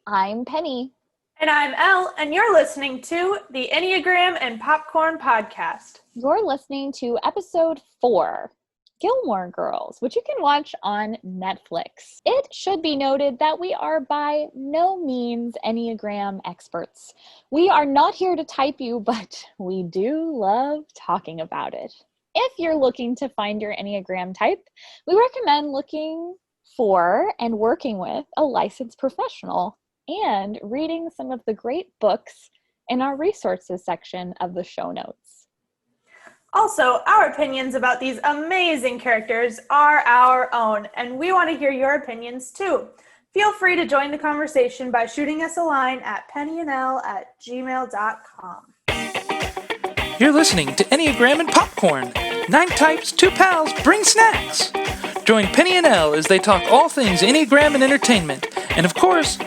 I'm Penny. And I'm Elle, and you're listening to the Enneagram and Popcorn Podcast. You're listening to episode 4, Gilmore Girls, which you can watch on Netflix. It should be noted that we are by no means Enneagram experts. We are not here to type you, but we do love talking about it. If you're looking to find your Enneagram type, we recommend looking for and working with a licensed professional and reading some of the great books in our resources section of the show notes. Also, our opinions about these amazing characters are our own, and we want to hear your opinions too. Feel free to join the conversation by shooting us a line at pennyandelle@gmail.com. You're listening to Enneagram and Popcorn. 9 types, 2 pals, bring snacks. Join Penny and Elle as they talk all things Enneagram and entertainment. And of course,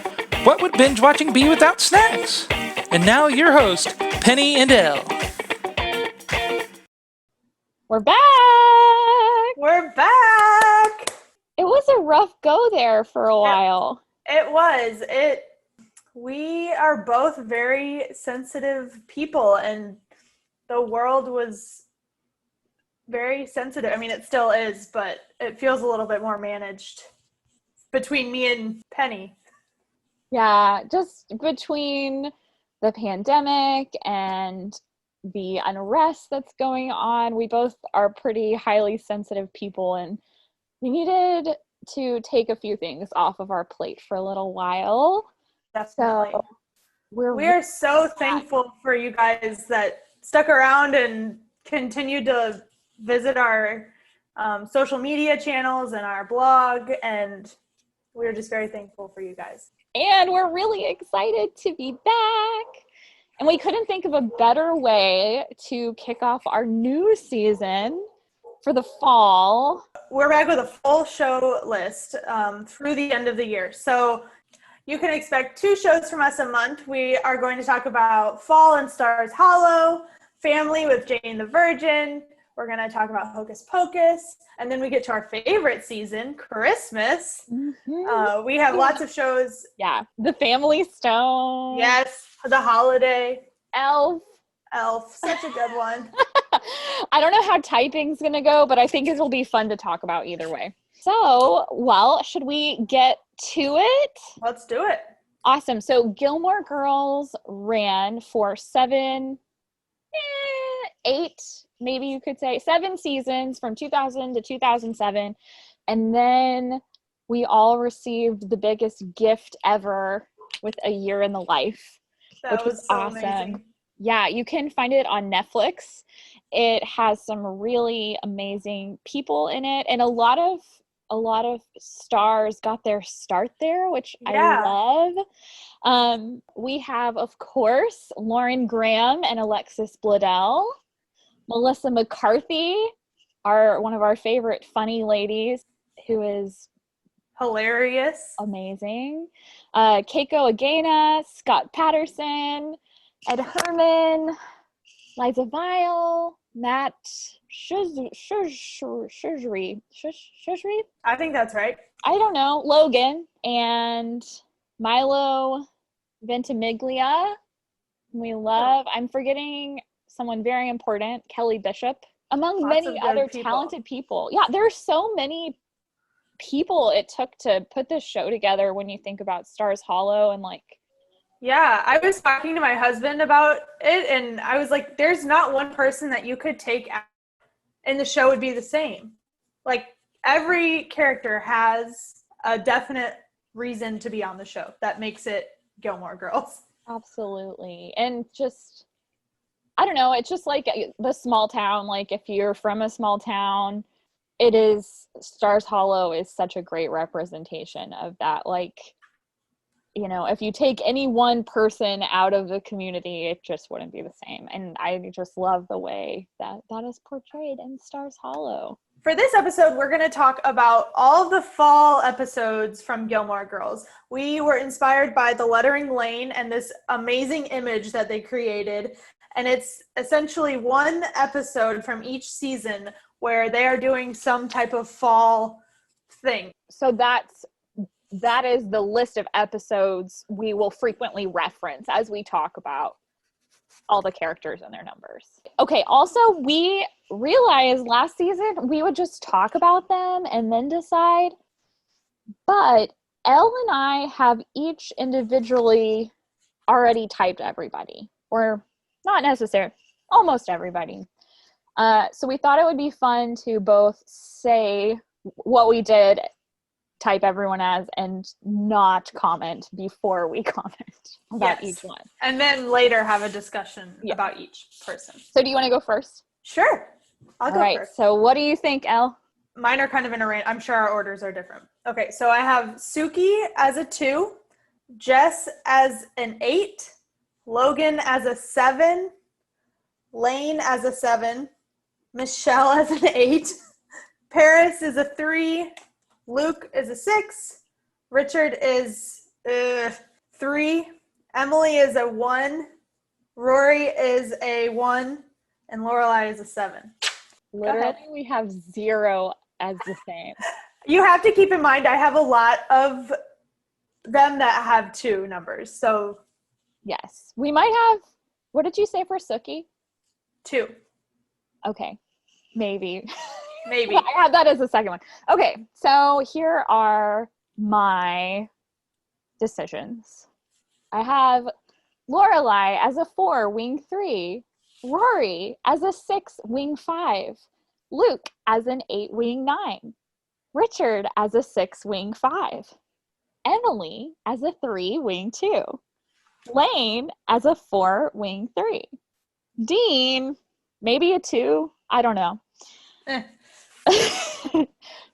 what would binge watching be without snacks? And now your host, Penny and Elle. We're back! We're back! It was a rough go there for a while. It was. We are both very sensitive people, and the world was very sensitive. I mean, it still is, but it feels a little bit more managed between me and Penny. Yeah, just between the pandemic and the unrest that's going on, we both are pretty highly sensitive people, and we needed to take a few things off of our plate for a little while. Definitely. So we're so thankful for you guys that stuck around and continued to visit our social media channels and our blog, and we're just very thankful for you guys. And we're really excited to be back. And we couldn't think of a better way to kick off our new season for the fall. We're back with a full show list through the end of the year. So you can expect 2 shows from us a month. We are going to talk about Fall and Stars Hollow, Family with Jane the Virgin. We're going to talk about Hocus Pocus. And then we get to our favorite season, Christmas. Mm-hmm. We have lots of shows. Yeah. The Family Stone. Yes. The Holiday. Elf. Such a good one. I don't know how typing's going to go, but I think it'll be fun to talk about either way. So, well, should we get to it? Let's do it. Awesome. So Gilmore Girls ran for 8, maybe you could say 7 seasons from 2000 to 2007. And then we all received the biggest gift ever with A Year in the Life, which was so awesome. amazing. Yeah, you can find it on Netflix. It has some really amazing people in it, and a lot of stars got their start there, which I love. We have, of course, Lauren Graham and Alexis Bledel. Melissa McCarthy, one of our favorite funny ladies, who is hilarious, amazing. Keiko Agena, Scott Patterson, Ed Herman, Liza Vile, Matt Shujri. I think that's right. I don't know. Logan and Milo Ventimiglia. We love. I'm forgetting someone very important, Kelly Bishop, among many other talented people. Yeah, there are so many people it took to put this show together when you think about Stars Hollow and Yeah, I was talking to my husband about it, and I was like, there's not one person that you could take out and the show would be the same. Like, every character has a definite reason to be on the show that makes it Gilmore Girls. Absolutely. And just, I don't know, it's just like the small town. Like, if you're from a small town, Stars Hollow is such a great representation of that. Like, you know, if you take any one person out of the community, it just wouldn't be the same. And I just love the way that is portrayed in Stars Hollow. For this episode, we're going to talk about all of the fall episodes from Gilmore Girls. We were inspired by the lettering lane and this amazing image that they created. And it's essentially one episode from each season where they are doing some type of fall thing. So that's that is the list of episodes we will frequently reference as we talk about all the characters and their numbers. Okay, also, we realized last season we would just talk about them and then decide, but Elle and I have each individually already typed everybody, or not necessarily, almost everybody. So we thought it would be fun to both say what we did, type everyone as, and not comment before we comment about each one. And then later have a discussion about each person. So do you want to go first? Sure. I'll go first. So what do you think, Elle? Mine are kind of in a range. I'm sure our orders are different. Okay, so I have Suki as a 2, Jess as an 8, Logan as a 7, Lane as a 7, Michelle as an 8, Paris is a 3, Luke is a 6, Richard is 3, Emily is a 1, Rory is a 1, and Lorelai is a 7. Literally, we have 0 as the same. You have to keep in mind, I have a lot of them that have 2 numbers. So yes, we might have, what did you say for Suki? 2. Okay, maybe. Maybe. I have that as the second one. Okay, so here are my decisions. I have Lorelai as a 4, wing 3. Rory as a 6, wing 5. Luke as an 8, wing 9. Richard as a 6, wing 5. Emily as a 3, wing 2. Lane as a 4, wing 3. Dean, maybe a 2. I don't know.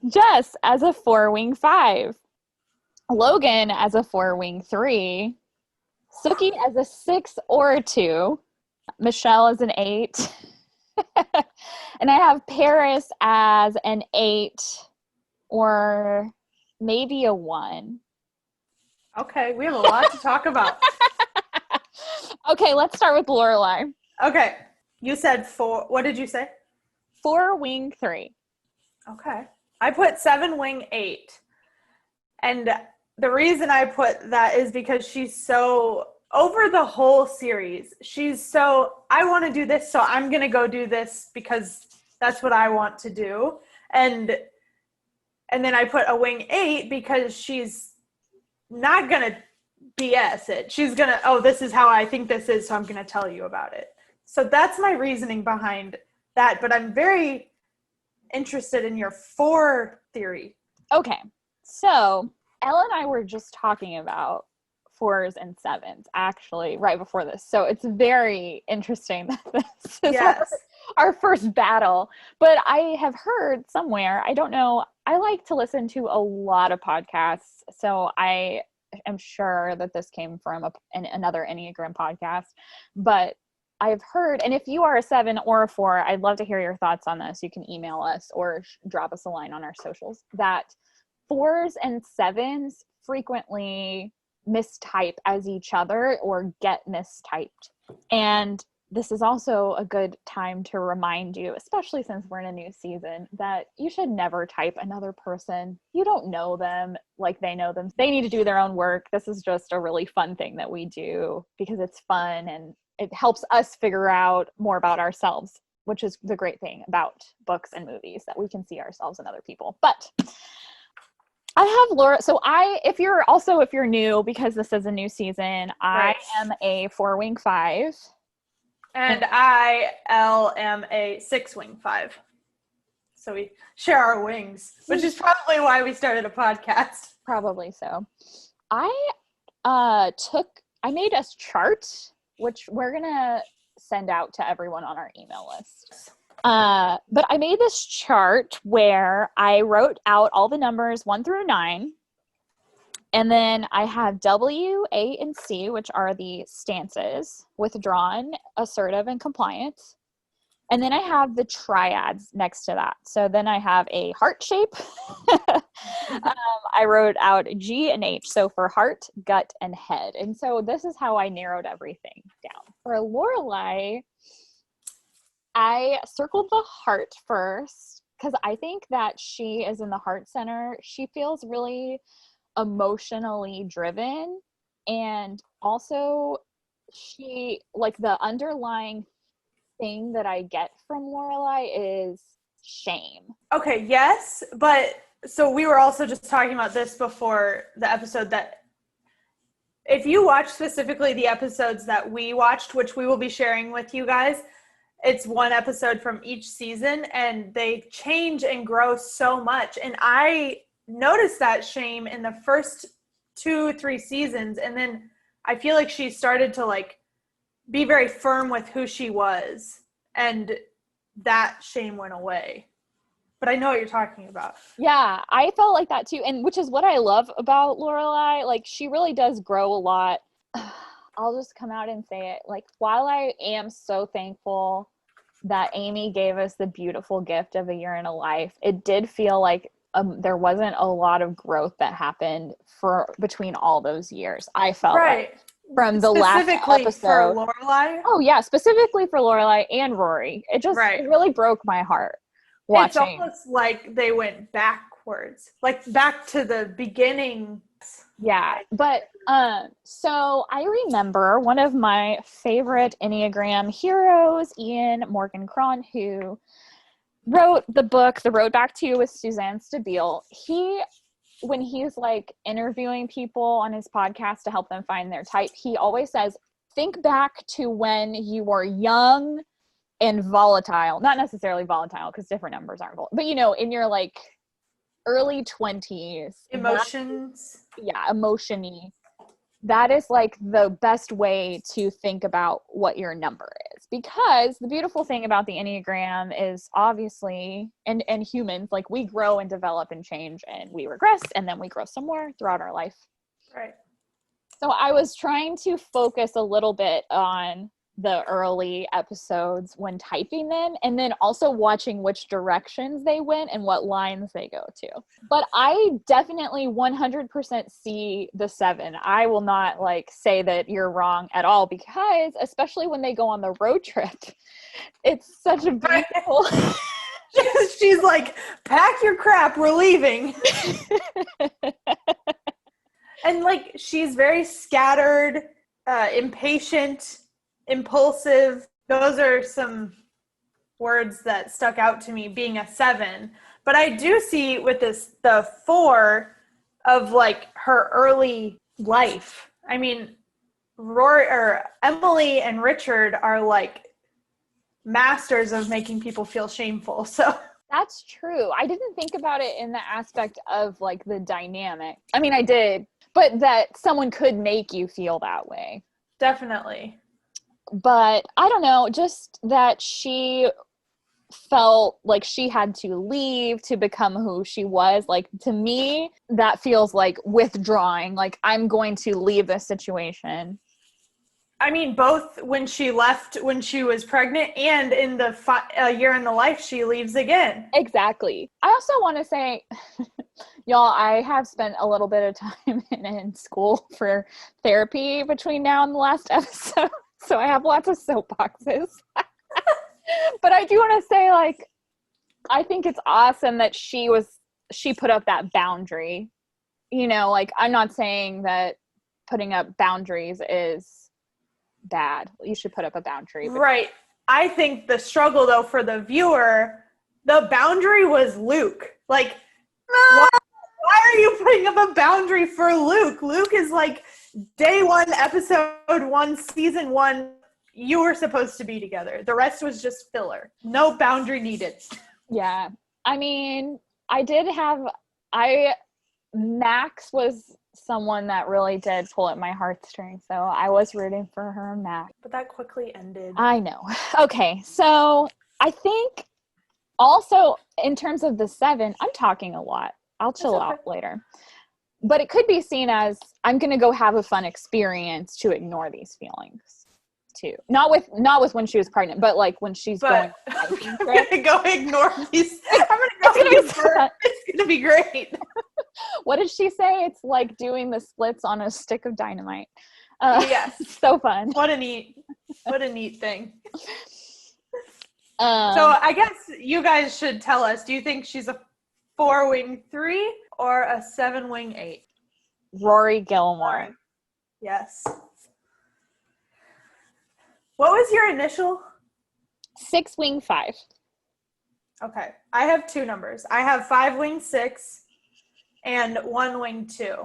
Jess as a 4, wing 5. Logan as a 4, wing 3. Suki as a 6 or a 2. Michelle as an 8. And I have Paris as an 8 or maybe a 1. Okay, we have a lot to talk about. Okay, let's start with Lorelai. Okay, you said 4. What did you say? 4, wing 3. Okay. I put 7, wing 8. And the reason I put that is because she's so, over the whole series, she's so, I want to do this, so I'm going to go do this because that's what I want to do. And then I put a wing 8 because she's not going to BS it. She's going to, oh, this is how I think this is, so I'm going to tell you about it. So that's my reasoning behind that. But I'm very interested in your 4 theory. Okay, so Elle and I were just talking about 4s and 7s actually right before this. So it's very interesting that this is our first battle. But I have heard somewhere, I don't know, I like to listen to a lot of podcasts. So I am sure that this came from another Enneagram podcast. But I've heard, and if you are a 7 or a 4, I'd love to hear your thoughts on this. You can email us or drop us a line on our socials, that 4s and 7s frequently mistype as each other or get mistyped. And this is also a good time to remind you, especially since we're in a new season, that you should never type another person. You don't know them like they know them. They need to do their own work. This is just a really fun thing that we do because it's fun and it helps us figure out more about ourselves, which is the great thing about books and movies, that we can see ourselves in other people. But I have Laura. So if you're new, because this is a new season, I am a 4, wing 5. And I am a 6, wing 5. So we share our wings, which is probably why we started a podcast. Probably so. I made a chart, which we're going to send out to everyone on our email list. But I made this chart where I wrote out all the numbers 1 through 9. And then I have W, A, and C, which are the stances: withdrawn, assertive, and compliant. And then I have the triads next to that. So then I have a heart shape. I wrote out G and H. So for heart, gut, and head. And so this is how I narrowed everything down. For Lorelai, I circled the heart first because I think that she is in the heart center. She feels really emotionally driven, and also she, like, the underlying thing that I get from Lorelai is shame. Okay, yes, but so we were also just talking about this before the episode, that if you watch specifically the episodes that we watched, which we will be sharing with you guys, it's one episode from each season, and they change and grow so much. And I noticed that shame in the first 2-3 seasons, and then I feel like she started to like be very firm with who she was, and that shame went away. But I know what you're talking about. Yeah, I felt like that too, and which is what I love about Lorelai. Like, she really does grow a lot. I'll just come out and say it. Like, while I am so thankful that Amy gave us the beautiful gift of A Year in a Life, it did feel like there wasn't a lot of growth that happened for between all those years. I felt right. like from the last specifically episode. For Lorelai. Oh yeah, specifically for Lorelai and Rory. It just it really broke my heart watching. It's almost like they went backwards, like back to the beginning. Yeah, but so I remember one of my favorite Enneagram heroes, Ian Morgan Cron, who wrote the book The Road Back to You with Suzanne Stabile. When he's like interviewing people on his podcast to help them find their type, he always says, think back to when you were young and volatile. Not necessarily volatile, because different numbers aren't volatile, but you know, in your like early 20s. Emotions. Emotion-y. That is like the best way to think about what your number is, because the beautiful thing about the Enneagram is obviously, and humans, like, we grow and develop and change, and we regress, and then we grow some more throughout our life. Right. So I was trying to focus a little bit on the early episodes when typing them, and then also watching which directions they went and what lines they go to. But I definitely 100% see the 7. I will not like say that you're wrong at all, because especially when they go on the road trip, it's such a beautiful She's like, pack your crap, we're leaving. And like, she's very scattered, impatient, impulsive. Those are some words that stuck out to me being a 7. But I do see with this the 4 of like her early life. I mean, Emily and Richard are like masters of making people feel shameful. So that's true. I didn't think about it in the aspect of like the dynamic. I mean, I did, but that someone could make you feel that way. Definitely. But I don't know, just that she felt like she had to leave to become who she was. Like, to me, that feels like withdrawing. Like, I'm going to leave this situation. I mean, both when she left when she was pregnant, and in the year in the life, she leaves again. Exactly. I also want to say, y'all, I have spent a little bit of time in school for therapy between now and the last episode. So I have lots of soapboxes. But I do want to say, like, I think it's awesome that she put up that boundary. You know, like, I'm not saying that putting up boundaries is bad. You should put up a boundary. Right. I think the struggle, though, for the viewer, the boundary was Luke. Like, why are you putting up a boundary for Luke? Luke is like day 1, episode 1, season 1. You were supposed to be together. The rest was just filler. No boundary needed. Yeah. I mean, Max was someone that really did pull at my heartstrings, so I was rooting for her and Max. But that quickly ended. I know. Okay, so I think also in terms of the 7, I'm talking a lot. I'll chill out later. But it could be seen as, I'm going to go have a fun experience to ignore these feelings too. Not with when she was pregnant, but like when she's going. I'm going to go ignor these. I'm going to go. It's going to be great. What did she say? It's like doing the splits on a stick of dynamite. Yes. So fun. What a neat thing. So I guess you guys should tell us, do you think she's a 4-wing 3 or a 7-wing 8? Rory Gilmore. Yes. What was your initial? 6 wing 5. Okay. I have 2 numbers. I have 5 wing 6 and 1 wing 2.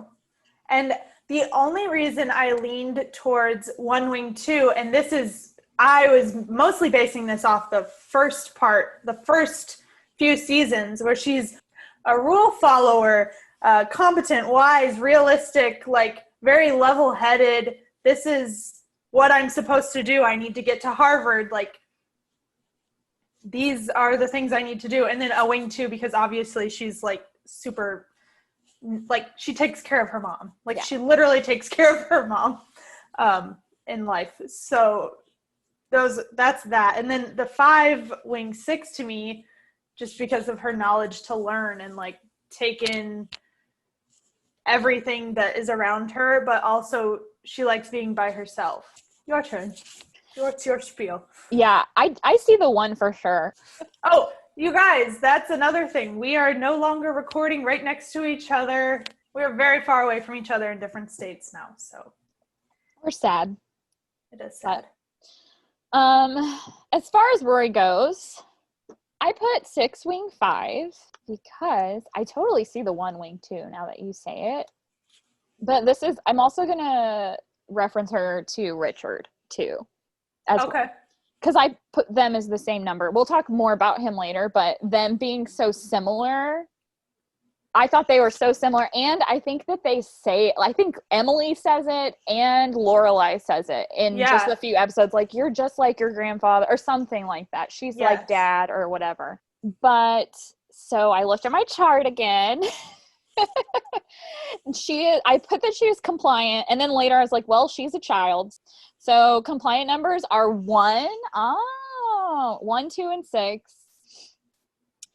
And the only reason I leaned towards 1 wing 2, and I was mostly basing this off the first few seasons where she's a rule follower, competent, wise, realistic, like very level-headed. This is what I'm supposed to do. I need to get to Harvard. Like, these are the things I need to do. And then a wing 2, because obviously she's like super, like she takes care of her mom. Like she literally takes care of her mom in life. So that's that. And then the 5 wing 6 to me, just because of her knowledge to learn and like take in everything that is around her, but also she likes being by herself. Your turn. What's your spiel? Yeah, I see the 1 for sure. Oh, you guys, that's another thing. We are no longer recording right next to each other. We are very far away from each other in different states now, so. We're sad. It is sad. As far as Rory goes, I put 6 wing 5 because I totally see the 1 wing 2 now that you say it. But I'm also going to reference her to Richard too. Okay. Because I put them as the same number. We'll talk more about him later, but them being so similar, I thought they were so similar. And I think that I think Emily says it and Lorelai says it in just a few episodes. Like, you're just like your grandfather or something like that. She's like dad or whatever. But so I looked at my chart again. I put that she was compliant. And then later I was like, well, she's a child. So compliant numbers are 1, 1, 2, and 6.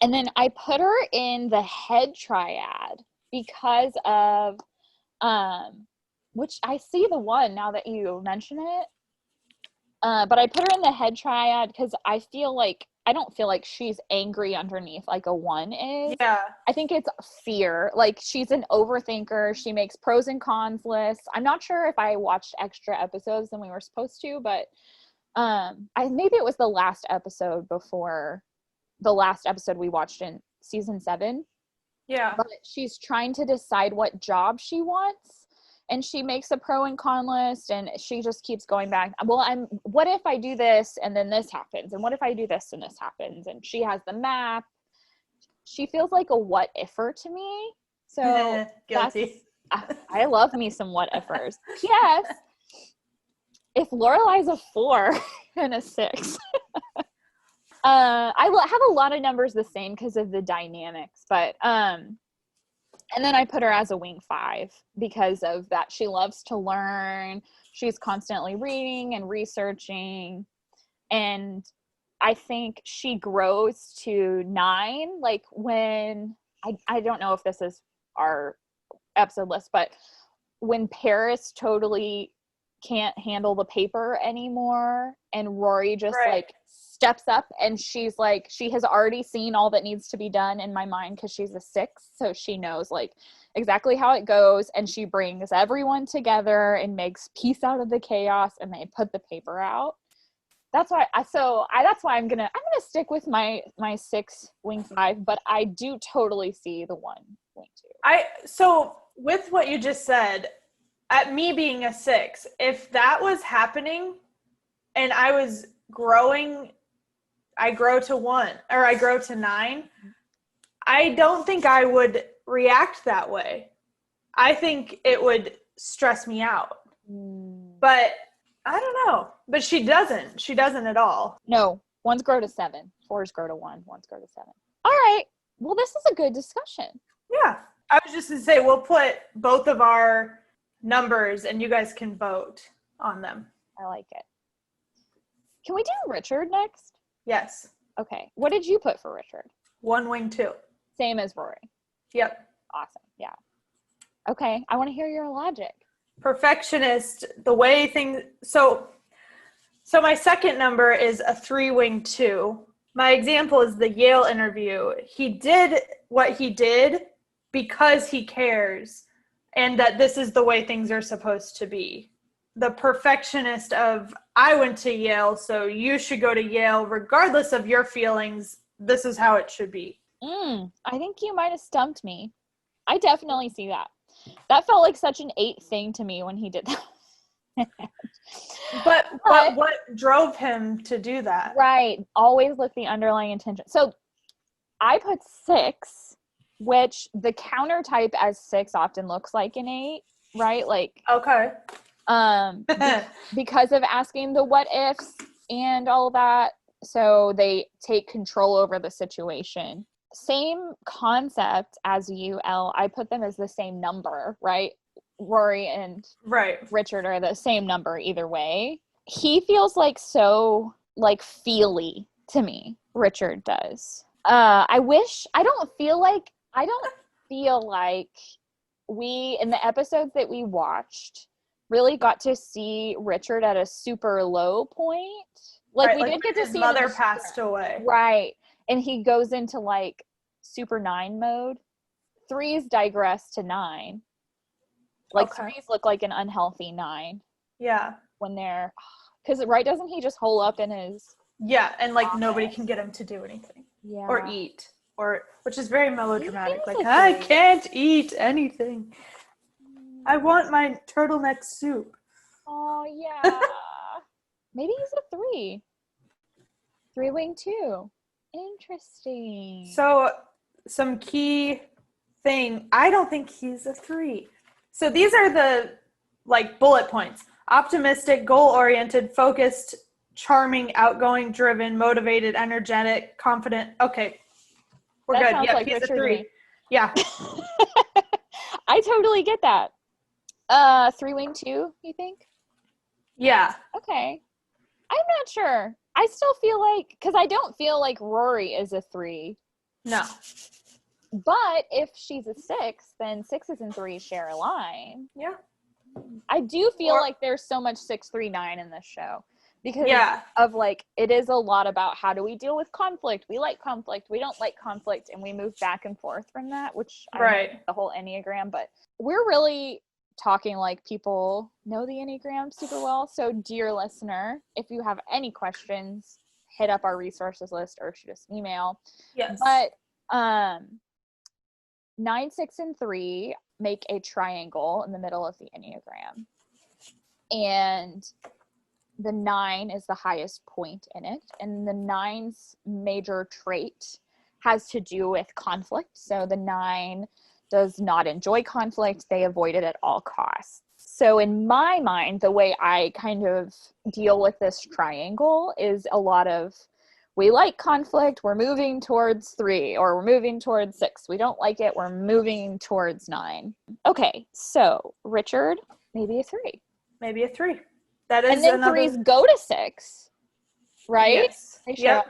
And then I put her in the head triad because of, which I see the 1 now that you mention it. But I put her in the head triad because I don't feel like she's angry underneath like a 1 is. Yeah. I think it's fear. Like, she's an overthinker. She makes pros and cons lists. I'm not sure if I watched extra episodes than we were supposed to, but maybe it was the last episode before the last episode we watched in season 7. Yeah. But she's trying to decide what job she wants. And she makes a pro and con list, and she just keeps going back. Well, what if I do this and then this happens? And what if I do this and this happens? And she has the map. She feels like a what iffer to me. So guilty. I love me some what ifers. Yes. If Lorelai's a 4 and a 6. I have a lot of numbers the same because of the dynamics, but and then I put her as a wing 5 because of that. She loves to learn. She's constantly reading and researching. And I think she grows to 9. Like, when, I don't know if this is our episode list, but when Paris totally can't handle the paper anymore and Rory just like steps up, and she's like, she has already seen all that needs to be done in my mind because she's a 6, so she knows like exactly how it goes, and she brings everyone together and makes peace out of the chaos, and they put the paper out. That's why I'm gonna stick with my 6 wing 5, but I do totally see the 1 wing 2. So with what you just said, at me being a 6, if that was happening and I was growing, I grow to 1 or I grow to 9, I don't think I would react that way. I think it would stress me out. But I don't know. But she doesn't. She doesn't at all. No, 1s grow to 7. 4s grow to 1. 1s grow to 7. All right. Well, this is a good discussion. Yeah. I was just going to say, we'll put both of our numbers and you guys can vote on them. I like it. Can we do Richard next? Yes. Okay. What did you put for Richard? 1 wing 2. Same as Rory. Yep. Awesome. Yeah. Okay. I want to hear your logic. Perfectionist, the way things, so my second number is a 3 wing 2. My example is the Yale interview. He did what he did because he cares, and that this is the way things are supposed to be. The perfectionist of, I went to Yale, so you should go to Yale regardless of your feelings. This is how it should be. I think you might have stumped me. I definitely see that. That felt like such an 8 thing to me when he did that. But what drove him to do that? Right. Always look the underlying intention. So I put 6, which the counter type as 6 often looks like an 8, right? Like, okay. Because of asking the what ifs and all that. So they take control over the situation. Same concept as you, Elle. I put them as the same number, right? Rory and Richard are the same number either way. He feels like so like feely to me. Richard does. I don't feel like we, in the episodes that we watched, really got to see Richard at a super low point. Like, we did get to see his mother passed away. Right. And he goes into like super 9 mode. 3s digress to 9. Like, 3s look like an unhealthy 9. Yeah. When they're, because, right, doesn't he just hole up in his... Yeah, and like office? Nobody can get him to do anything. Yeah. Or eat. Which is very melodramatic. Like, I can't eat anything. I want my turtleneck soup. Oh, yeah. Maybe he's a 3. 3-wing 2. Interesting. So, some key thing. I don't think he's a 3. So these are the, like, bullet points. Optimistic, goal-oriented, focused, charming, outgoing, driven, motivated, energetic, confident. Okay. We're that good. Sounds Yeah, like he's Richard a 3. Yeah. I totally get that. 3-wing 2, you think? Yeah. Okay. I'm not sure. I still feel like, because I don't feel like Rory is a 3. No. But if she's a 6, then 6s and 3s share a line. Yeah. I do feel like there's so much 6-3-9 in this show. Because of, like, it is a lot about how do we deal with conflict. We like conflict. We don't like conflict. And we move back and forth from that, which I know the whole Enneagram. But we're really talking like people know the Enneagram super well. So, dear listener, if you have any questions, hit up our resources list or shoot us an email. Yes. But 9, 6, and 3 make a triangle in the middle of the Enneagram. And the 9 is the highest point in it. And the 9's major trait has to do with conflict. So the 9 does not enjoy conflict. They avoid it at all costs. So in my mind, the way I kind of deal with this triangle is a lot of, we like conflict, we're moving towards 3, or we're moving towards 6. We don't like it, we're moving towards 9. Okay, so Richard, maybe a 3. Maybe a 3. That is, and then 3s go to 6, right? Yes. Yep.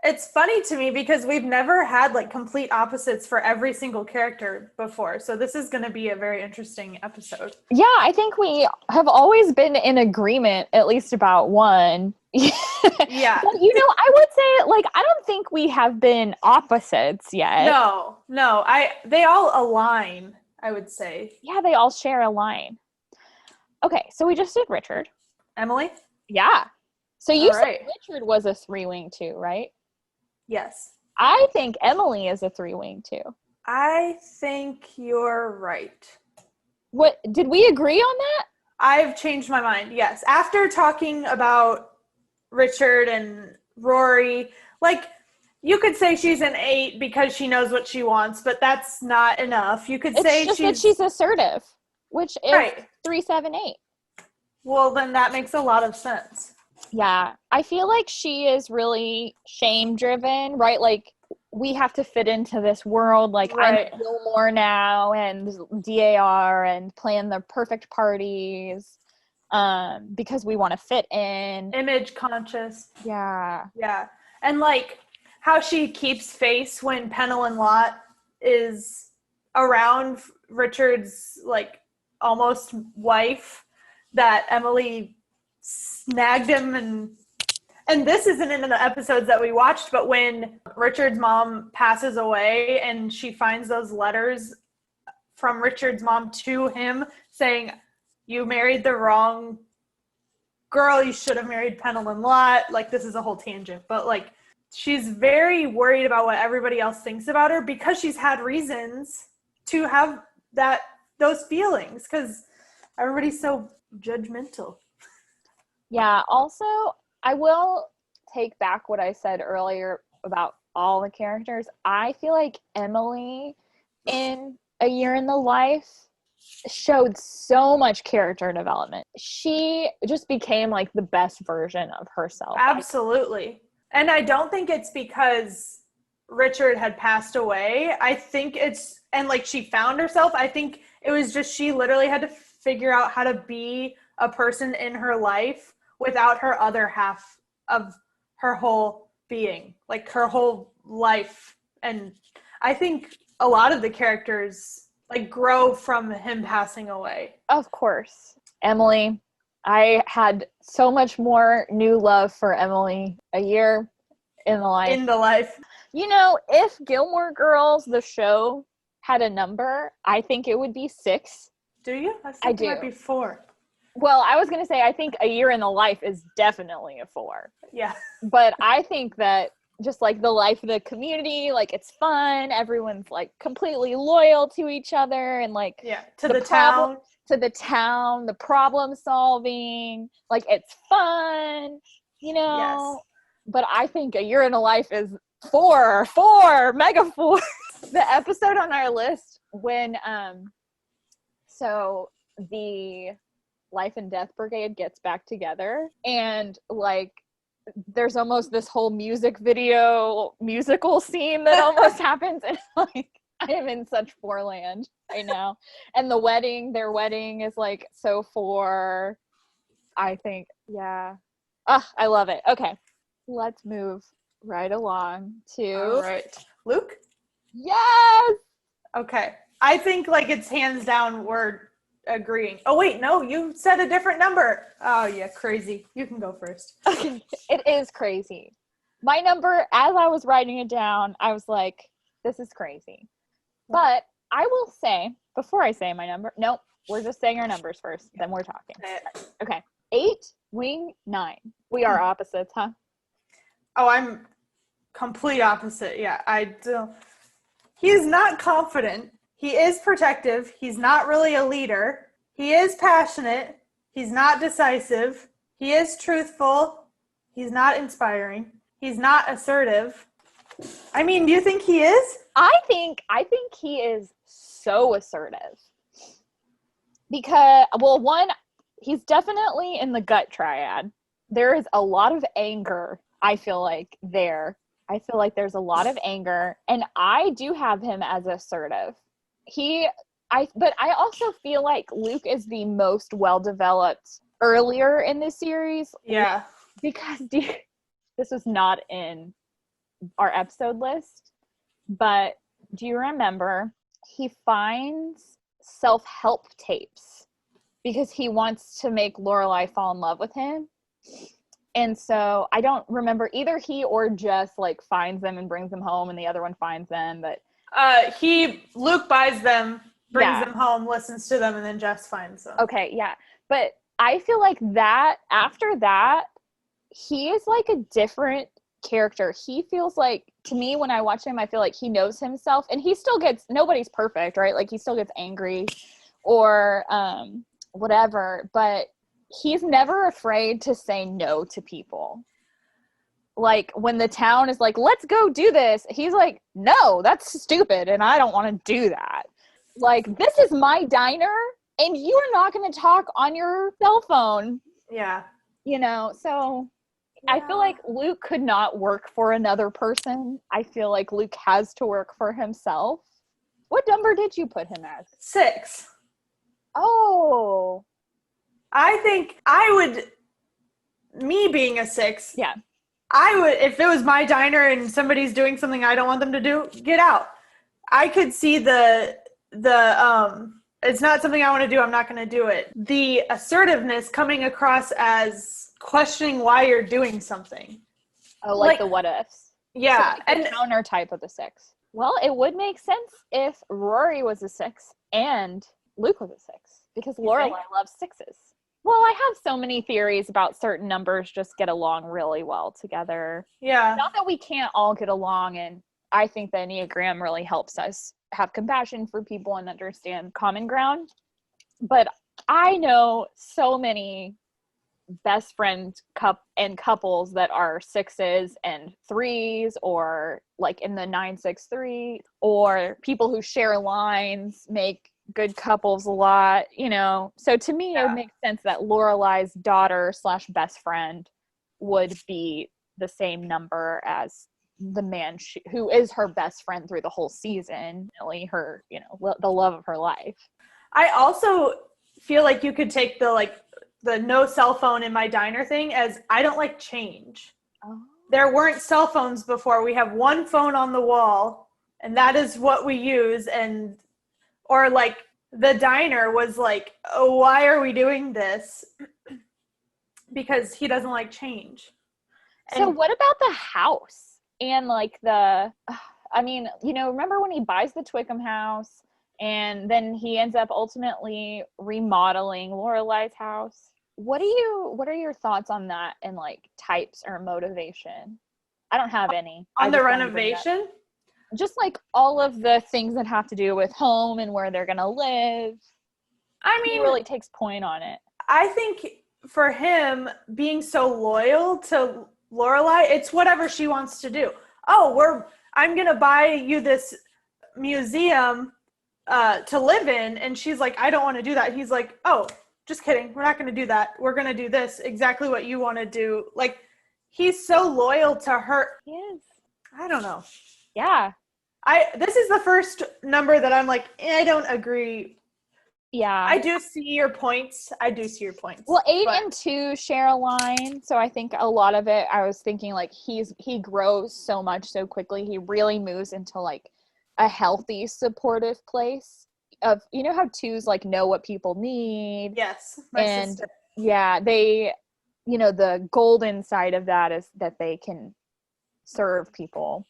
It's funny to me because we've never had like complete opposites for every single character before. So this is going to be a very interesting episode. Yeah, I think we have always been in agreement, at least about one. Yeah. But, I would say, like, I don't think we have been opposites yet. No. They all align, I would say. Yeah, they all share a line. Okay, so we just did Richard. Emily? Yeah. So you said Richard was a 3-wing too, right? Yes. I think Emily is a 3-wing too. I think you're right. What, did we agree on that? I've changed my mind, yes. After talking about Richard and Rory, like, you could say she's an 8 because she knows what she wants, but that's not enough. You could say that she's assertive, which is 3, 7, 8. Well, then that makes a lot of sense. Yeah, I feel like she is really shame-driven, right? Like, we have to fit into this world. Like, I'm Gilmore now and DAR and plan the perfect parties because we want to fit in. Image conscious. Yeah. Yeah. And, like, how she keeps face when Pennell and Lot is around Richard's, like, almost wife that Emily snagged him, and this isn't in the episodes that we watched, but when Richard's mom passes away and she finds those letters from Richard's mom to him saying, you married the wrong girl, you should have married Penelon Lott. Like, this is a whole tangent, but like, she's very worried about what everybody else thinks about her because she's had reasons to have those feelings because everybody's so judgmental. Yeah, also, I will take back what I said earlier about all the characters. I feel like Emily in A Year in the Life showed so much character development. She just became like the best version of herself. Absolutely. And I don't think it's because Richard had passed away. I think and like she found herself. I think it was just she literally had to figure out how to be a person in her life without her other half of her whole being, like her whole life. And I think a lot of the characters like grow from him passing away. Of course. Emily, I had so much more new love for Emily. A Year in the Life. In the Life. You know, if Gilmore Girls, the show, had a number, I think it would be 6. Do you? I do. It might be 4. Well, I was going to say, I think A Year in the Life is definitely a 4. Yeah. But I think that just like the life of the community, like it's fun. Everyone's like completely loyal to each other and like to the town, the problem solving, like it's fun, you know. Yes. But I think A Year in a Life is 4, mega 4. The episode on our list when so the Life and Death Brigade gets back together and like there's almost this whole musical scene that almost happens, and like I am in such 4 land right now. And their wedding is like so 4. I think, yeah. I love it. Okay, let's move right along to all right, Luke. Yes. Okay, I think like it's hands down we're agreeing. Oh wait, no, you said a different number. Oh yeah, crazy. You can go first. Okay, it is crazy. My number, as I was writing it down, I was like, this is crazy. But I will say, before I say my number, nope, we're just saying our numbers first, then we're talking. Okay, 8, Wing, 9. We are opposites, huh? Oh, I'm complete opposite. Yeah, he's not confident. He is protective. He's not really a leader. He is passionate. He's not decisive. He is truthful. He's not inspiring. He's not assertive. I mean, do you think he is? I think he is so assertive. Because, well, one, he's definitely in the gut triad. There is a lot of anger, I feel like, there. I feel like there's a lot of anger, and I do have him as assertive. But I also feel like Luke is the most well-developed earlier in this series. Yeah. Because this was not in our episode list, but do you remember he finds self-help tapes because he wants to make Lorelai fall in love with him? And so I don't remember, either he or Jess like finds them and brings them home and the other one finds them, but Luke buys them, brings them home, listens to them, and then Jess finds them. Okay, yeah. But I feel like that, after that, he is like a different character. He feels like, to me, when I watch him, I feel like he knows himself, and he still gets, nobody's perfect, right? Like, he still gets angry or whatever, but he's never afraid to say no to people. Like, when the town is like, let's go do this, he's like, no, that's stupid, and I don't want to do that. Like, this is my diner, and you are not going to talk on your cell phone. Yeah. You know, so I feel like Luke could not work for another person. I feel like Luke has to work for himself. What number did you put him as? 6. Oh. I think me being a 6. Yeah. I would, if it was my diner and somebody's doing something I don't want them to do, get out. I could see the it's not something I want to do, I'm not going to do it. The assertiveness coming across as questioning why you're doing something. Oh, like the what ifs. Yeah. So like the counter type of the 6. Well, it would make sense if Rory was a 6 And Luke was a 6 because You think? Lorelai loves 6s. Well, I have so many theories about certain numbers just get along really well together. Yeah. Not that we can't all get along, and I think the Enneagram really helps us have compassion for people and understand common ground. But I know so many best friend couples that are 6s and 3s, or like in the 963, or people who share lines make good couples a lot, you know. So to me, it would make sense that Lorelai's daughter / best friend would be the same number as the man who is her best friend through the whole season, really her, you know, the love of her life. I also feel like you could take the no cell phone in my diner thing as I don't like change. Oh. There weren't cell phones before. We have one phone on the wall, and that is what we use. And or like the diner was like, oh, why are we doing this? Because he doesn't like change. So what about the house and like I mean, you know, remember when he buys the Twickham house and then he ends up ultimately remodeling Lorelai's house? What are your thoughts on that and like types or motivation? I don't have any. On the renovation? Just like all of the things that have to do with home and where they're going to live. I mean, he really takes point on it. I think for him being so loyal to Lorelai, it's whatever she wants to do. Oh, I'm going to buy you this museum to live in. And she's like, I don't want to do that. He's like, oh, just kidding. We're not going to do that. We're going to do this, exactly what you want to do. Like, he's so loyal to her. He is. I don't know. Yeah. This is the first number that I'm like, I don't agree. Yeah. I do see your points. Well, 8 and 2 share a line. So I think a lot of it, I was thinking like he grows so much so quickly. He really moves into like a healthy, supportive place of, you know how 2s like know what people need. Yes. And sister. yeah, they, you know, the golden side of that is that they can serve people.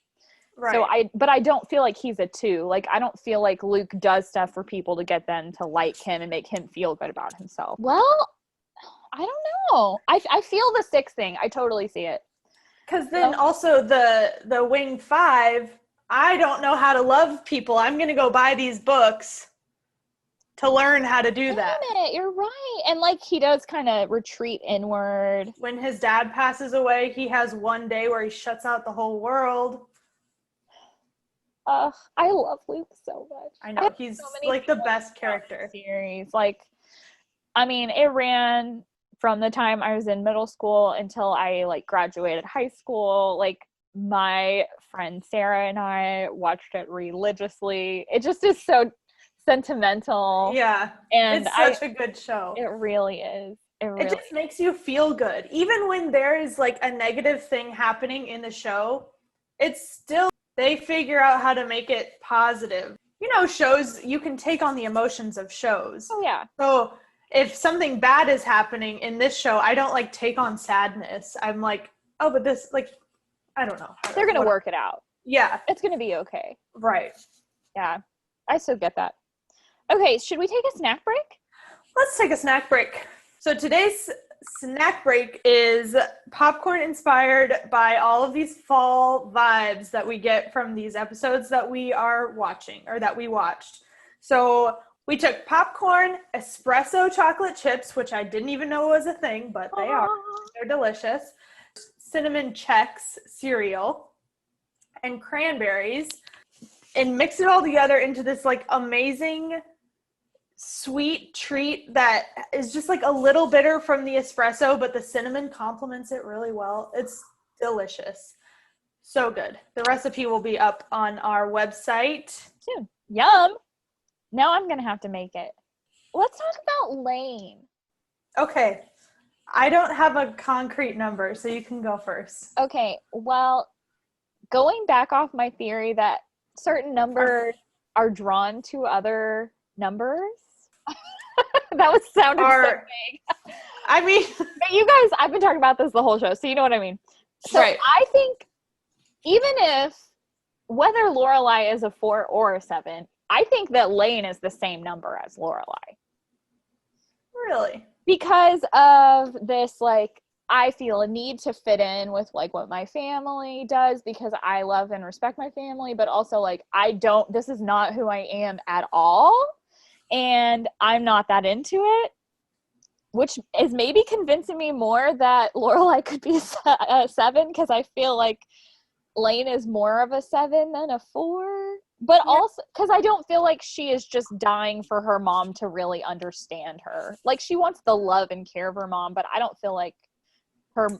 Right. So I don't feel like he's a 2. Like, I don't feel like Luke does stuff for people to get them to like him and make him feel good about himself. Well, I don't know. I feel the 6 thing. I totally see it. Because then also the wing 5, I don't know how to love people. I'm going to go buy these books to learn how to do that. Damn it, you're right. And like he does kind of retreat inward. When his dad passes away, he has one day where he shuts out the whole world. I love Luke so much. I know. He's like the best character. Series. Like, I mean, it ran from the time I was in middle school until I like graduated high school. Like, my friend Sarah and I watched it religiously. It just is so sentimental. Yeah. And it's such a good show. It really is. It just makes you feel good. Even when there is like a negative thing happening in the show, it's still, they figure out how to make it positive. You know, shows, you can take on the emotions of shows. Oh, yeah. So if something bad is happening in this show, I don't like take on sadness. I'm like, oh, but this, like, I don't know. They're going to work it out. Yeah. It's going to be okay. Right. Yeah. I so get that. Okay, should we take a snack break? Let's take a snack break. So today's snack break is popcorn inspired by all of these fall vibes that we get from these episodes that we are watching or that we watched. So we took popcorn, espresso chocolate chips, which I didn't even know was a thing, but they are. They're delicious. Cinnamon Chex cereal and cranberries, and mix it all together into this like amazing sweet treat that is just like a little bitter from the espresso, but the cinnamon complements it really well. It's delicious. So good. The recipe will be up on our website soon. Yum. Now I'm going to have to make it. Let's talk about Lane. Okay. I don't have a concrete number, so you can go first. Okay. Well, going back off my theory that certain numbers are drawn to other numbers. That was sounded so vague. I mean, but you guys, I've been talking about this the whole show, so you know what I mean. So right. I think even if whether Lorelai is a 4 or a 7, I think that Lane is the same number as Lorelai. Really? Because of this, like, I feel a need to fit in with, like, what my family does because I love and respect my family, but also, like, this is not who I am at all, and I'm not that into it, which is maybe convincing me more that Lorelai could be a 7, because I feel like Lane is more of a 7 than a 4. But also, because I don't feel like she is just dying for her mom to really understand her. Like, she wants the love and care of her mom, but I don't feel like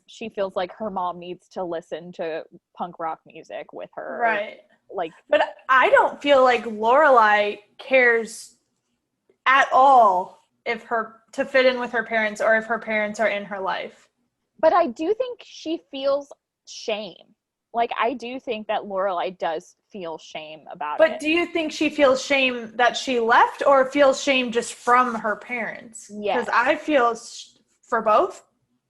she feels like her mom needs to listen to punk rock music with her. Right. Like, but I don't feel like Lorelai cares at all to fit in with her parents or if her parents are in her life. But I do think she feels shame. Like, I do think that Lorelai does feel shame about it. But do you think she feels shame that she left or feels shame just from her parents? Yes. Because I feel for both.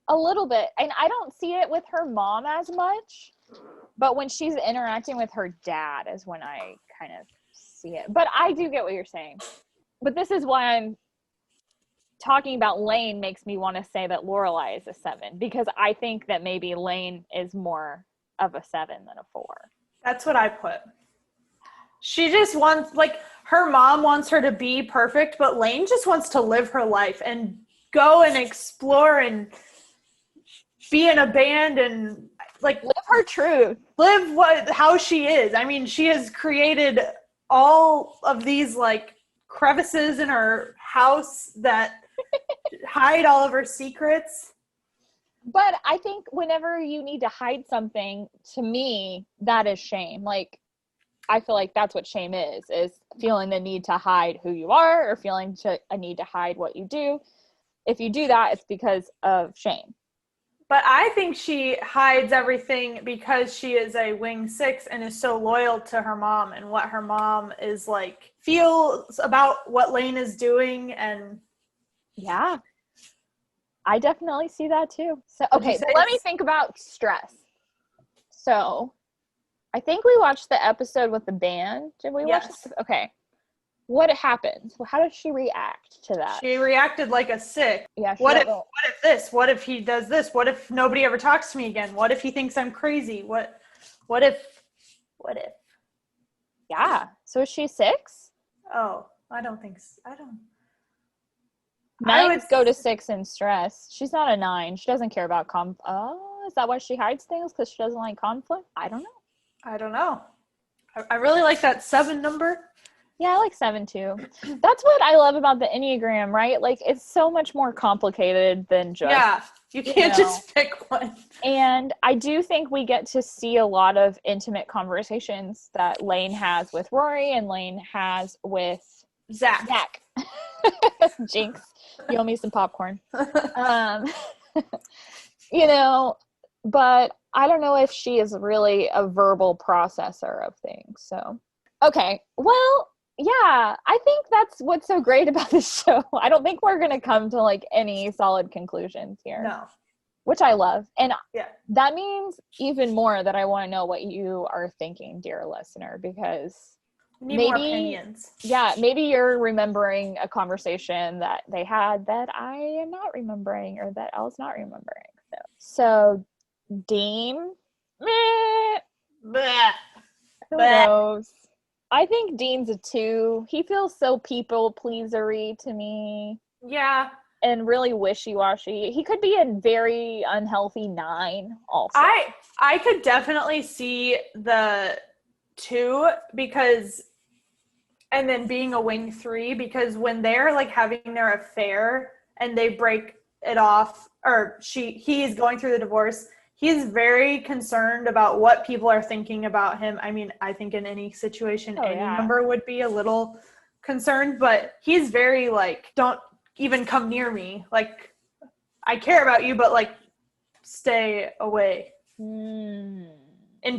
A little bit. And I don't see it with her mom as much. But when she's interacting with her dad is when I kind of see it. But I do get what you're saying. But this is why I'm talking about Lane makes me want to say that Lorelai is a 7. Because I think that maybe Lane is more of a 7 than a 4. That's what I put. She just wants, like, her mom wants her to be perfect, but Lane just wants to live her life and go and explore and be in a band and, like, live her truth. Live how she is. I mean, she has created all of these, like, crevices in her house that hide all of her secrets. But I think whenever you need to hide something, to me, that is shame. Like, I feel like that's what shame is feeling the need to hide who you are or feeling a need to hide what you do. If you do that, it's because of shame. But I think she hides everything because she is a wing 6 and is so loyal to her mom and what her mom is, like, feels about what Lane is doing. And yeah, I definitely see that too. So, okay, let me think about stress. So, I think we watched the episode with the band. Did we watch this? Okay. What happened? How did she react to that? She reacted like a 6. Yeah. What if this? What if he does this? What if nobody ever talks to me again? What if he thinks I'm crazy? What if? Yeah. So is she 6? Oh, I don't think so. I don't. 9s go to 6 in stress. She's not a 9. She doesn't care about is that why she hides things? Because she doesn't like conflict? I don't know. I really like that 7 number. Yeah, I like 7 too. That's what I love about the Enneagram, right? Like, it's so much more complicated than just... Yeah, you can't just pick one. And I do think we get to see a lot of intimate conversations that Lane has with Rory and Lane has with Zach. Jinx, you owe me some popcorn. But I don't know if she is really a verbal processor of things. So, okay. Well, yeah, I think that's what's so great about this show. I don't think we're going to come to, like, any solid conclusions here. No. Which I love. And that means even more that I want to know what you are thinking, dear listener, because we need more opinions. Yeah, maybe you're remembering a conversation that they had that I am not remembering or that Elle's not remembering. So Dean, who knows? I think Dean's a 2. He feels so people pleasery to me. Yeah. And really wishy-washy. He could be a very unhealthy 9 also. I could definitely see the 2 and then being a wing 3, because when they're, like, having their affair and they break it off, or he's going through the divorce, he's very concerned about what people are thinking about him. I mean, I think in any situation, member would be a little concerned, but he's very, like, don't even come near me. Like, I care about you, but, like, stay away in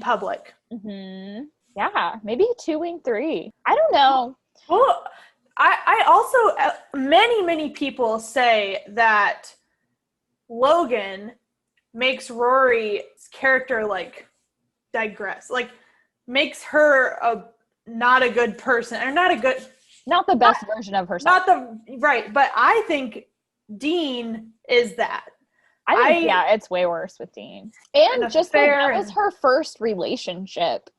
public. Mm-hmm. Yeah, maybe a 2 wing 3. I don't know. Well, I also, many people say that Logan makes Rory's character, like, digress. Like, makes her not a good person, or not the best version of herself. Right. But I think Dean is that. I think, it's way worse with Dean. And just that was her first relationship.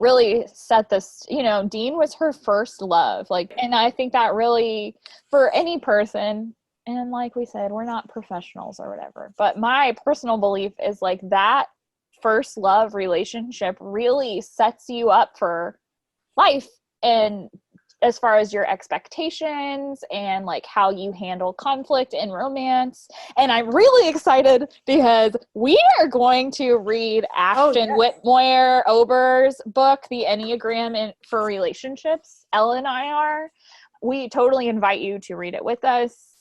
Really set this, Dean was her first love. Like, and I think that really, for any person, and like we said, we're not professionals or whatever, but my personal belief is like that first love relationship really sets you up for life, and as far as your expectations and like how you handle conflict in romance. And I'm really excited because we are going to read Ashton Whitmore Ober's book, The Enneagram for Relationships. Elle and I are. We totally invite you to read it with us.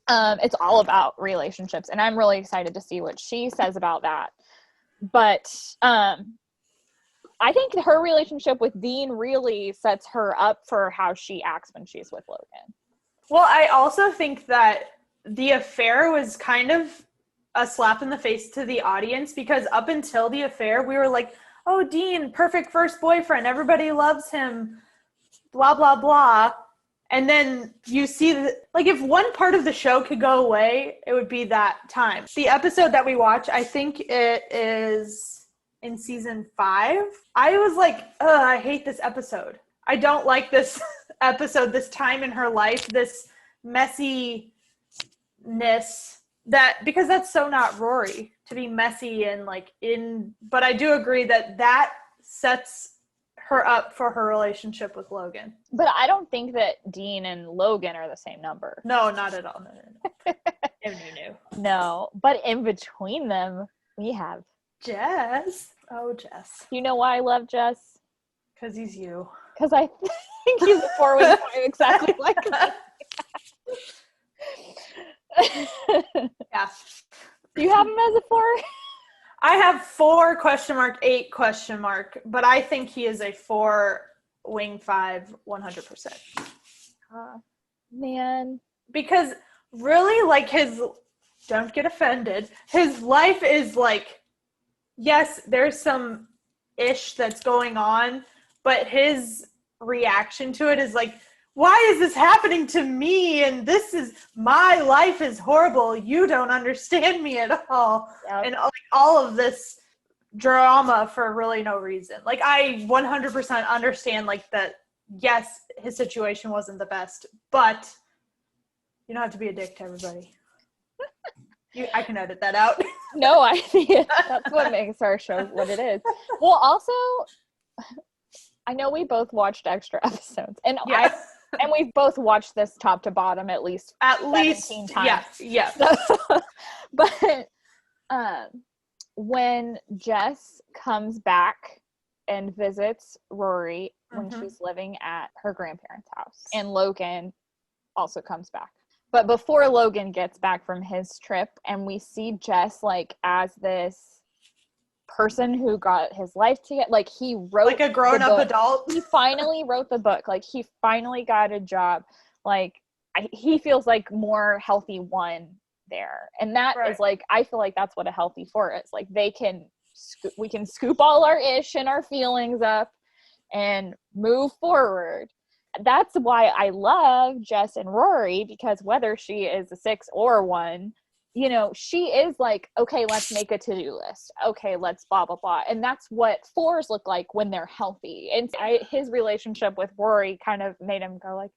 It's all about relationships, and I'm really excited to see what she says about that. But I think her relationship with Dean really sets her up for how she acts when she's with Logan. Well, I also think that the affair was kind of a slap in the face to the audience, because up until the affair, we were like, oh, Dean, perfect first boyfriend. Everybody loves him, blah, blah, blah. And then you see like, if one part of the show could go away, it would be that time. The episode that we watch, I think it is in season 5, I was like, I hate this episode. I don't like this episode, this time in her life, this messiness, because that's so not Rory, to be messy and like but I do agree that sets her up for her relationship with Logan. But I don't think that Dean and Logan are the same number. No, not at all. No. No, but in between them, we have Jess. Oh, Jess. You know why I love Jess? Because he's you. Because I think he's a 4-wing 5 exactly like that. Yeah. Do you have him as a 4? I have 4 question mark, 8 question mark, but I think he is a 4 wing 5 100%. Man. Because really, like, don't get offended, his life is like, yes, there's some ish that's going on, but his reaction to it is like, why is this happening to me? And my life is horrible. You don't understand me at all. Yep. And like all of this drama for really no reason. Like, I 100% understand like that. Yes, his situation wasn't the best, but you don't have to be a dick to everybody. I can edit that out. No, I think that's what makes our show what it is. Well, also, I know we both watched extra episodes, and we've both watched this top to bottom at least 17 times. Yeah. But when Jess comes back and visits Rory when she's living at her grandparents' house, and Logan also comes back. But before Logan gets back from his trip, and we see Jess like as this person who got his life together, like he wrote like a grown-up adult. He finally wrote the book. Like he finally got a job. Like he feels like more healthy one there, and that is like, I feel like that's what a healthy 4 is. Like we can scoop all our ish and our feelings up and move forward. That's why I love Jess and Rory, because whether she is a 6 or 1, she is like, okay, let's make a to-do list. Okay, let's blah, blah, blah. And that's what 4s look like when they're healthy. And his relationship with Rory kind of made him go like,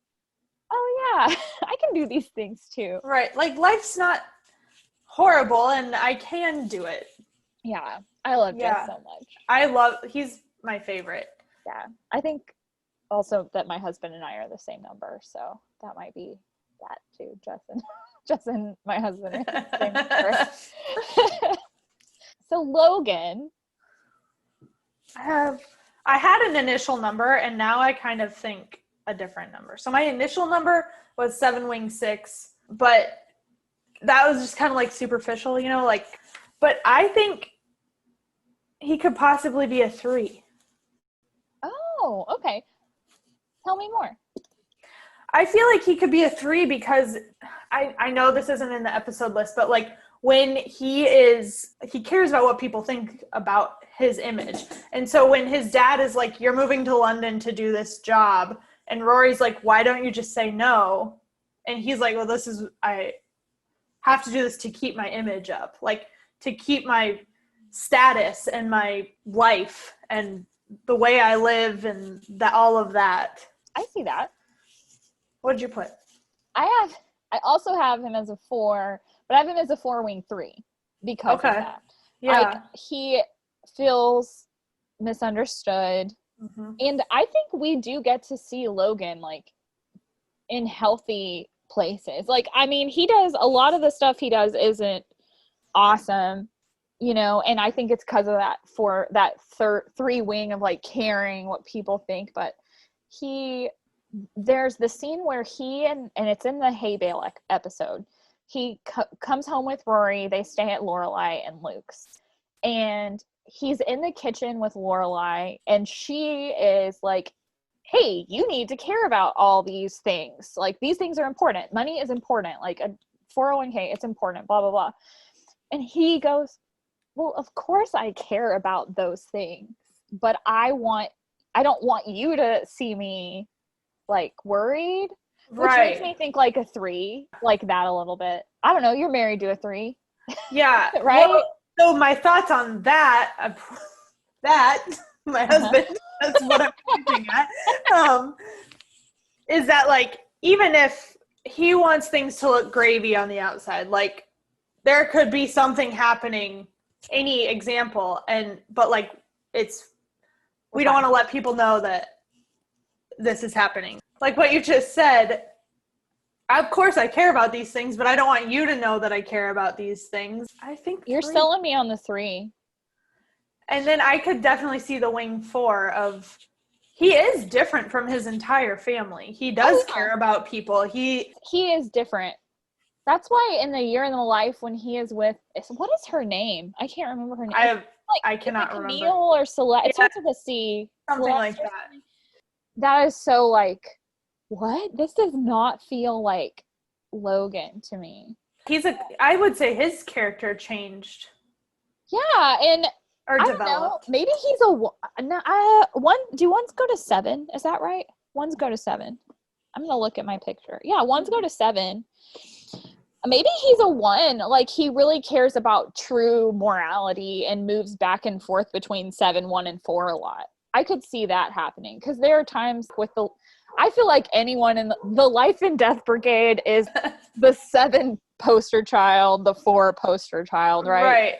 oh yeah, I can do these things too. Right. Like, life's not horrible and I can do it. Yeah. I love Jess so much. He's my favorite. Yeah. I think also that my husband and I are the same number, so that might be that too. Jess and my husband are the same number. So Logan, I had an initial number, and now I kind of think a different number. So my initial number was 7 wing 6, but that was just kind of like superficial, but I think he could possibly be a 3. Oh, okay. Tell me more. I feel like he could be a 3 because I know this isn't in the episode list, but like when he cares about what people think about his image. And so when his dad is like, you're moving to London to do this job, and Rory's like, why don't you just say no? And he's like, well, I have to do this to keep my image up, like to keep my status and my life and the way I live and all of that. I see that. What'd you put? I also have him as a 4, but I have him as a 4-wing 3 because of that. Yeah. Like, he feels misunderstood. Mm-hmm. And I think we do get to see Logan, like, in healthy places. Like, I mean, he does a lot of the stuff he does isn't awesome, you know, and I think it's because of that, for that 3-wing of like caring what people think. But there's the scene where he and it's in the hay bale episode, he comes home with Rory, they stay at Lorelai and Luke's, and he's in the kitchen with Lorelai, and she is like, hey, you need to care about all these things. Like, these things are important. Money is important. Like, a 401k, it's important, blah, blah, blah. And he goes, well, of course I care about those things, but I don't want you to see me, like, worried. Which makes me think, like, a 3, like that a little bit. I don't know. You're married to a 3. Yeah. Right? Well, so my thoughts on that, my husband, that's what I'm pointing at, is that, like, even if he wants things to look gravy on the outside, like, there could be something happening, any example, but like, we don't want to let people know that this is happening. Like what you just said, of course I care about these things, but I don't want you to know that I care about these things. I think you're 3. selling me on the 3. And then I could definitely see the wing 4 of, he is different from his entire family. He does care about people. He is different. That's why in the Year in the Life, when he is with, what is her name? I can't remember her name. I cannot remember. Camille or Celeste. It starts with a C. Something Celeste like that. That is so, like, what? This does not feel like Logan to me. I would say his character changed. Yeah, and or I developed. don't know, maybe he's do ones go to 7? Is that right? Ones go to 7. I'm gonna look at my picture. Yeah, ones go to 7. Maybe he's a 1. Like, he really cares about true morality and moves back and forth between 7, 1, and 4 a lot. I could see that happening, because there are times I feel like anyone in the Life and Death Brigade is the 7 poster child, the 4 poster child, right? Right.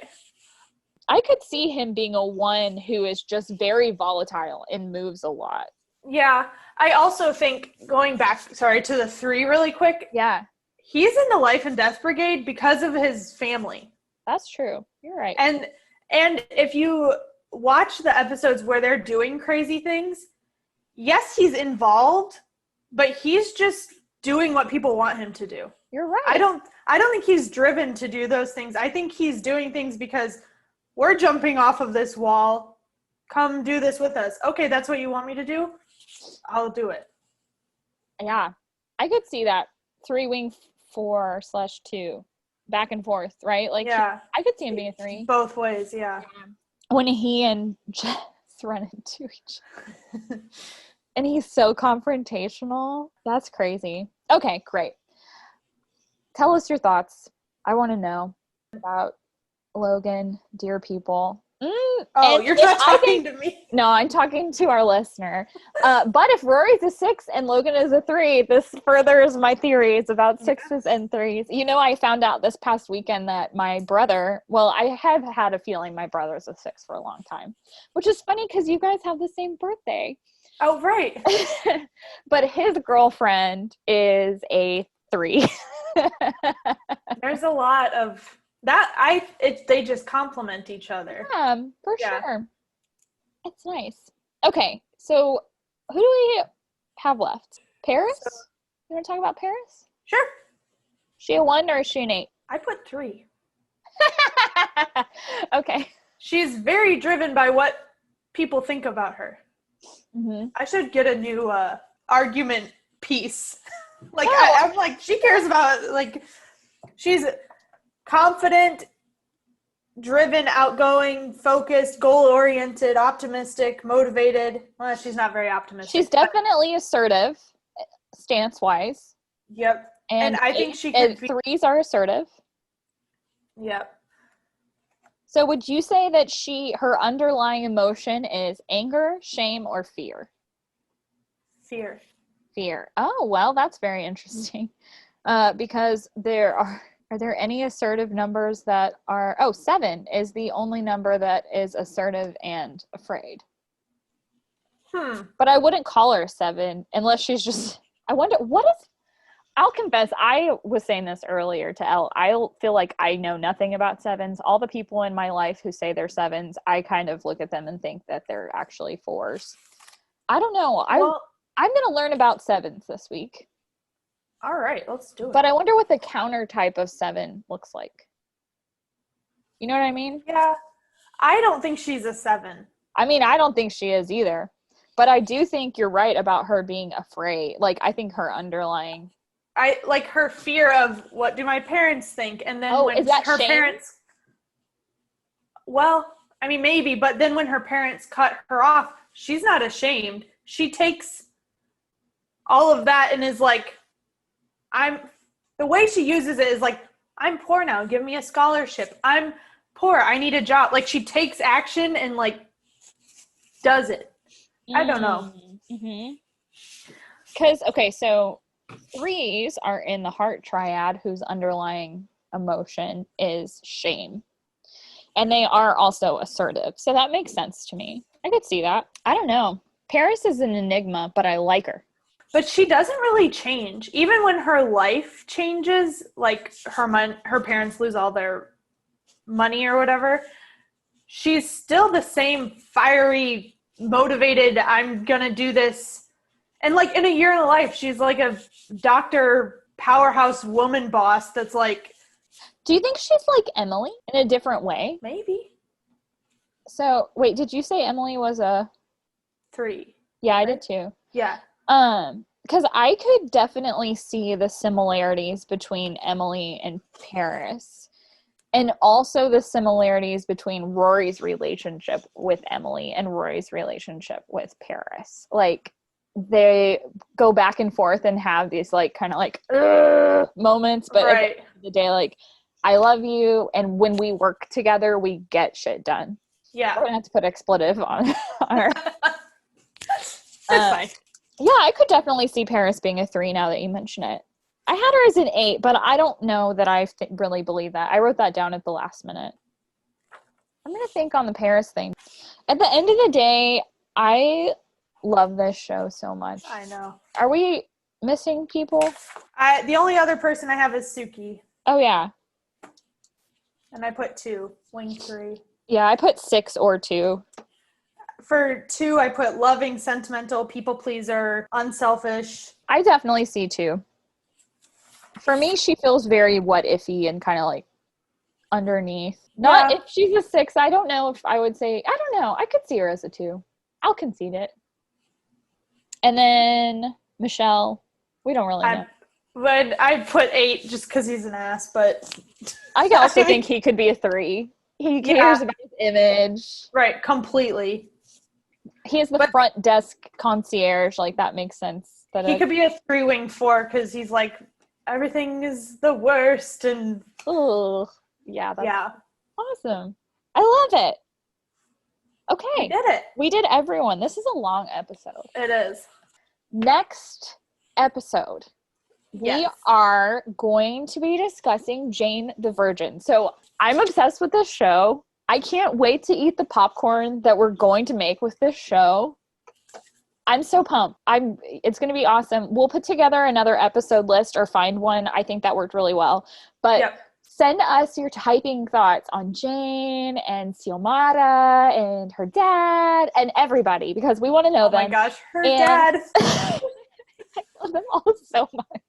I could see him being a 1 who is just very volatile and moves a lot. Yeah. I also think, going back, to the 3 really quick. Yeah. He's in the Life and Death Brigade because of his family. That's true. You're right. And if you watch the episodes where they're doing crazy things, yes, he's involved, but he's just doing what people want him to do. You're right. I don't think he's driven to do those things. I think he's doing things because we're jumping off of this wall. Come do this with us. Okay, that's what you want me to do? I'll do it. Yeah. I could see that. 3-wing 4/2. Back and forth, right? Like, yeah. I could see him being a 3. Both ways, yeah. When he and Jess run into each other. And he's so confrontational. That's crazy. Okay, great. Tell us your thoughts. I want to know about Logan, dear people. You're not talking to me. No, I'm talking to our listener. But if Rory's a 6 and Logan is a 3, this furthers my theories about 6s and 3s. You know, I found out this past weekend that my brother, I have had a feeling my brother's a 6 for a long time, which is funny because you guys have the same birthday. Oh, right. But his girlfriend is a 3. There's a lot of that. They just complement each other. Yeah, for sure. It's nice. Okay, so who do we have left? Paris? You want to talk about Paris? Sure. She a 1 or is she an 8? I put 3. Okay. She's very driven by what people think about her. Mm-hmm. I should get a new argument piece Like, No. I'm like, she cares about, like, she's confident, driven, outgoing, focused, goal-oriented, optimistic, motivated. Well, she's not very optimistic. She's definitely assertive, stance-wise. Yep. And I think she could be. Threes are assertive. Yep. So would you say that her underlying emotion is anger, shame, or fear? Fear. Fear. Oh, well, that's very interesting. Because are there any assertive numbers that are, 7 is the only number that is assertive and afraid. But I wouldn't call her 7 unless she's just, I wonder, I'll confess, I was saying this earlier to Elle. I feel like I know nothing about 7s. All the people in my life who say they're 7s, I kind of look at them and think that they're actually 4s. I don't know. I'm going to learn about 7s this week. All right, let's do it. But I wonder what the counter type of 7 looks like. You know what I mean? Yeah. I don't think she's a 7. I mean, I don't think she is either. But I do think you're right about her being afraid. Like, I think her underlying... I like her fear of what do my parents think, and then when is that her shame? parents, well, I mean maybe, but then when her parents cut her off, she's not ashamed. She takes all of that and is like, the way she uses it is like, I'm poor now, give me a scholarship. I'm poor, I need a job. Like she takes action and like does it. I don't know. Because, okay, so 3s are in the heart triad whose underlying emotion is shame. And they are also assertive. So that makes sense to me. I could see that. I don't know. Paris is an enigma, but I like her. But she doesn't really change. Even when her life changes, like her parents lose all their money or whatever, she's still the same fiery, motivated, I'm going to do this. And like in a year in the life, she's like a doctor, powerhouse woman boss that's like. Do you think she's like Emily in a different way? Maybe. So wait, did you say Emily was a 3? Yeah, I did too. Yeah. Because I could definitely see the similarities between Emily and Paris. And also the similarities between Rory's relationship with Emily and Rory's relationship with Paris. Like, they go back and forth and have these like kind of like moments, but at the end of the day, like, I love you, and when we work together, we get shit done. Yeah, we're gonna have to put expletive on her. It's fine. Yeah, I could definitely see Paris being a 3 now that you mention it. I had her as an 8, but I don't know that I really believe that. I wrote that down at the last minute. I'm gonna think on the Paris thing. At the end of the day, I love this show so much. I know. Are we missing people? The only other person I have is Suki. Oh, yeah. And I put 2, wing 3. Yeah, I put 6 or 2. For 2, I put loving, sentimental, people pleaser, unselfish. I definitely see 2. For me, she feels very what ify and kind of like underneath. Not if she's a 6, I don't know if I would say, I don't know. I could see her as a 2. I'll concede it. And then Michelle, we don't really know. But I put 8 just because he's an ass, but I also think he could be a 3. He cares about his image. Right, completely. He is the front desk concierge, like that makes sense. He could be a 3-wing 4 because he's like, everything is the worst and yeah, that's awesome. I love it. Okay. We did everyone. This is a long episode. It is. Next episode, we are going to be discussing Jane the Virgin. So I'm obsessed with this show. I can't wait to eat the popcorn that we're going to make with this show. I'm so pumped. It's going to be awesome. We'll put together another episode list or find one. I think that worked really well. But send us your typing thoughts on Jane and Xiomara and her dad and everybody because we want to know them. Oh my gosh, her dad. I love them all so much.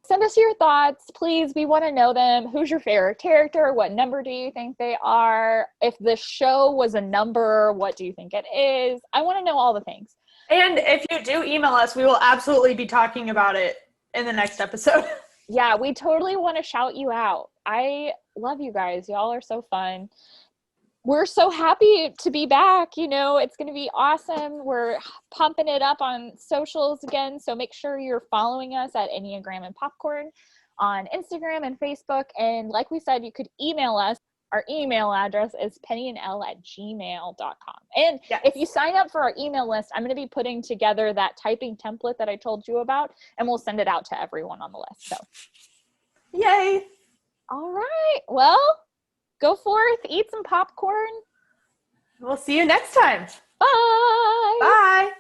Send us your thoughts, please. We want to know them. Who's your favorite character? What number do you think they are? If the show was a number, what do you think it is? I want to know all the things. And if you do email us, we will absolutely be talking about it in the next episode. Yeah, we totally want to shout you out. I love you guys. Y'all are so fun. We're so happy to be back. You know, it's going to be awesome. We're pumping it up on socials again. So make sure you're following us at Enneagram and Popcorn on Instagram and Facebook. And like we said, you could email us. Our email address is pennyandelle@gmail.com. And if you sign up for our email list, I'm going to be putting together that typing template that I told you about, and we'll send it out to everyone on the list. So, yay. All right. Well, go forth, eat some popcorn. We'll see you next time. Bye. Bye.